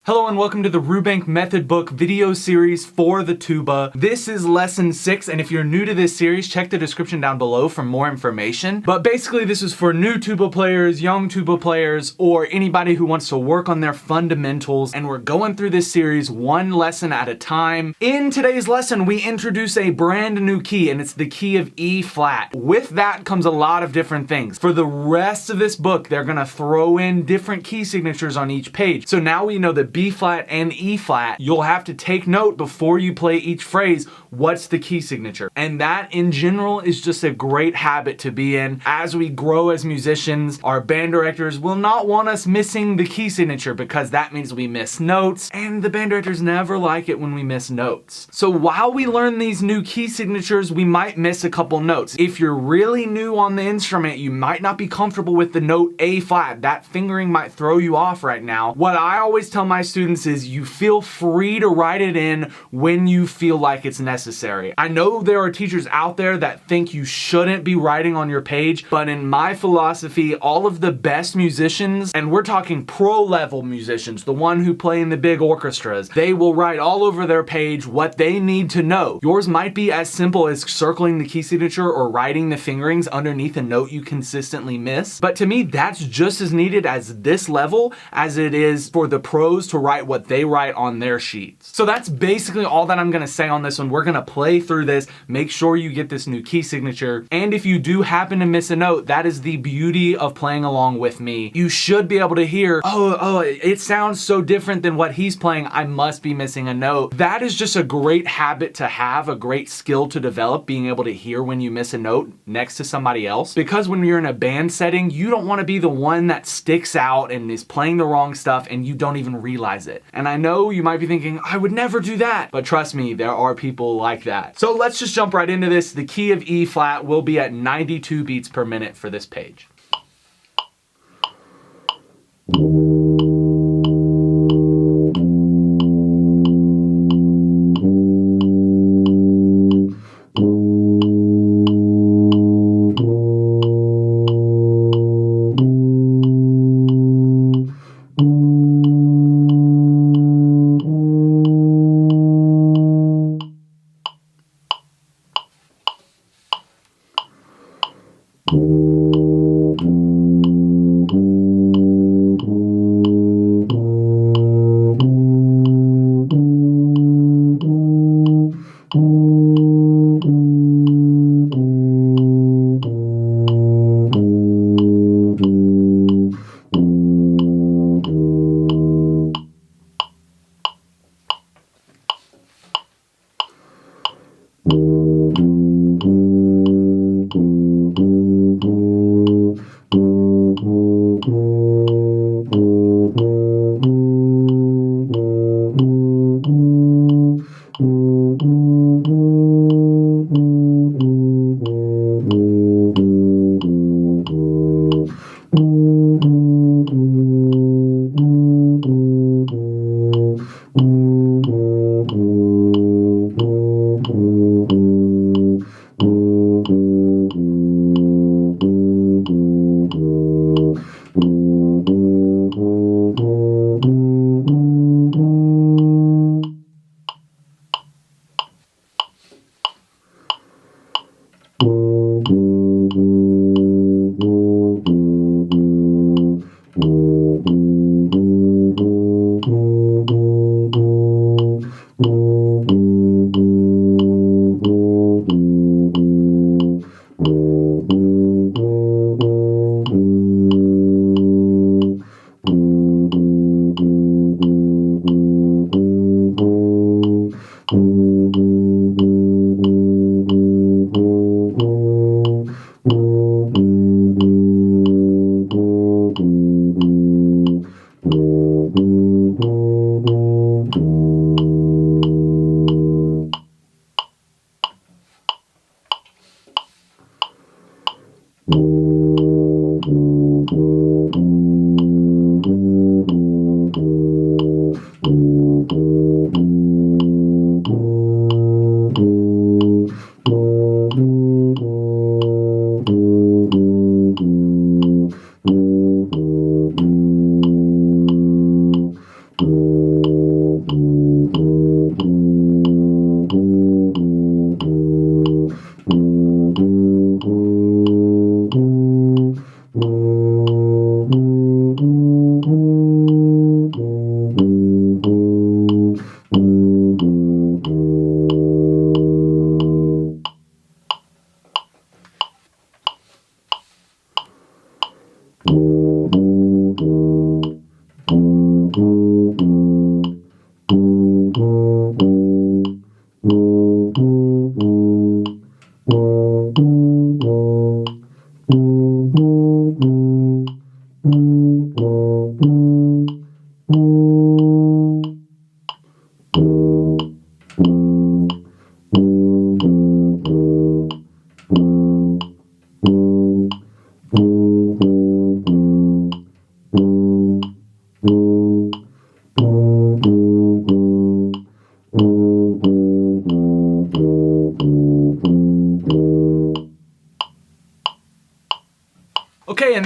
Hello and welcome to the Rubank method book video series for the tuba. This is lesson 6, and if you're new to this series, check the description down below for more information. But basically this is for new tuba players, young tuba players, or anybody who wants to work on their fundamentals, and we're going through this series one lesson at a time. In today's lesson, we introduce a brand new key, and it's the key of E flat. With that comes a lot of different things. For the rest of this book, they're gonna throw in different key signatures on each page. So now we know that B flat and E flat, you'll have to take note before you play each phrase, what's the key signature? And that in general is just a great habit to be in. As we grow as musicians, our band directors will not want us missing the key signature because that means we miss notes, and the band directors never like it when we miss notes. So while we learn these new key signatures, we might miss a couple notes. If you're really new on the instrument, you might not be comfortable with the note A flat. That fingering might throw you off right now. What I always tell my students is you feel free to write it in when you feel like it's necessary. I know there are teachers out there that think you shouldn't be writing on your page, but in my philosophy, all of the best musicians, and we're talking pro level musicians, the one who play in the big orchestras, they will write all over their page what they need to know. Yours might be as simple as circling the key signature or writing the fingerings underneath a note you consistently miss. But to me, that's just as needed as this level as it is for the pros to write what they write on their sheets. So that's basically all that I'm gonna say on this one. We're gonna play through this, make sure you get this new key signature, and if you do happen to miss a note, that is the beauty of playing along with me. You should be able to hear, oh, it sounds so different than what he's playing, I must be missing a note. That is just a great habit to have, a great skill to develop, being able to hear when you miss a note next to somebody else. Because when you're in a band setting, you don't wanna be the one that sticks out and is playing the wrong stuff and you don't even realize it. And I know you might be thinking, I would never do that. But trust me, there are people like that. So let's just jump right into this. The key of E flat will be at 92 beats per minute for this page.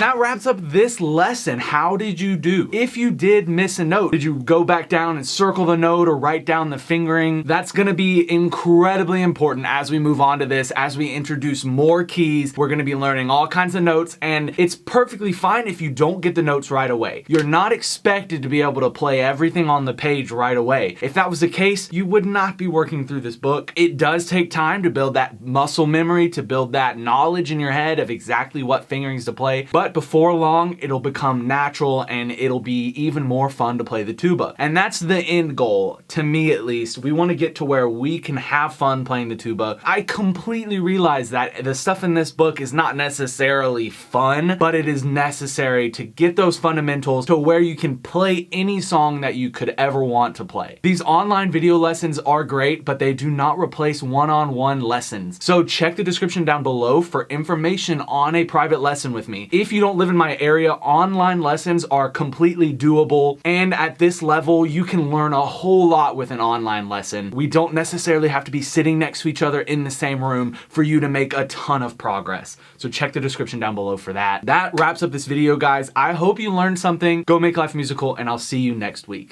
that wraps up this lesson. How did you do? If you did miss a note, did you go back down and circle the note or write down the fingering? That's gonna be incredibly important as we move on to this, as we introduce more keys. We're gonna be learning all kinds of notes, and it's perfectly fine if you don't get the notes right away. You're not expected to be able to play everything on the page right away. If that was the case, you would not be working through this book. It does take time to build that muscle memory, to build that knowledge in your head of exactly what fingerings to play, but before long, it'll become natural and it'll be even more fun to play the tuba. And that's the end goal, to me at least. We want to get to where we can have fun playing the tuba. I completely realize that the stuff in this book is not necessarily fun, but it is necessary to get those fundamentals to where you can play any song that you could ever want to play. These online video lessons are great, but they do not replace one-on-one lessons. So check the description down below for information on a private lesson with me. If you don't live in my area, online lessons are completely doable, and at this level, you can learn a whole lot with an online lesson. We don't necessarily have to be sitting next to each other in the same room for you to make a ton of progress. So check the description down below for that. That wraps up this video, guys. I hope you learned something. Go make life musical, and I'll see you next week.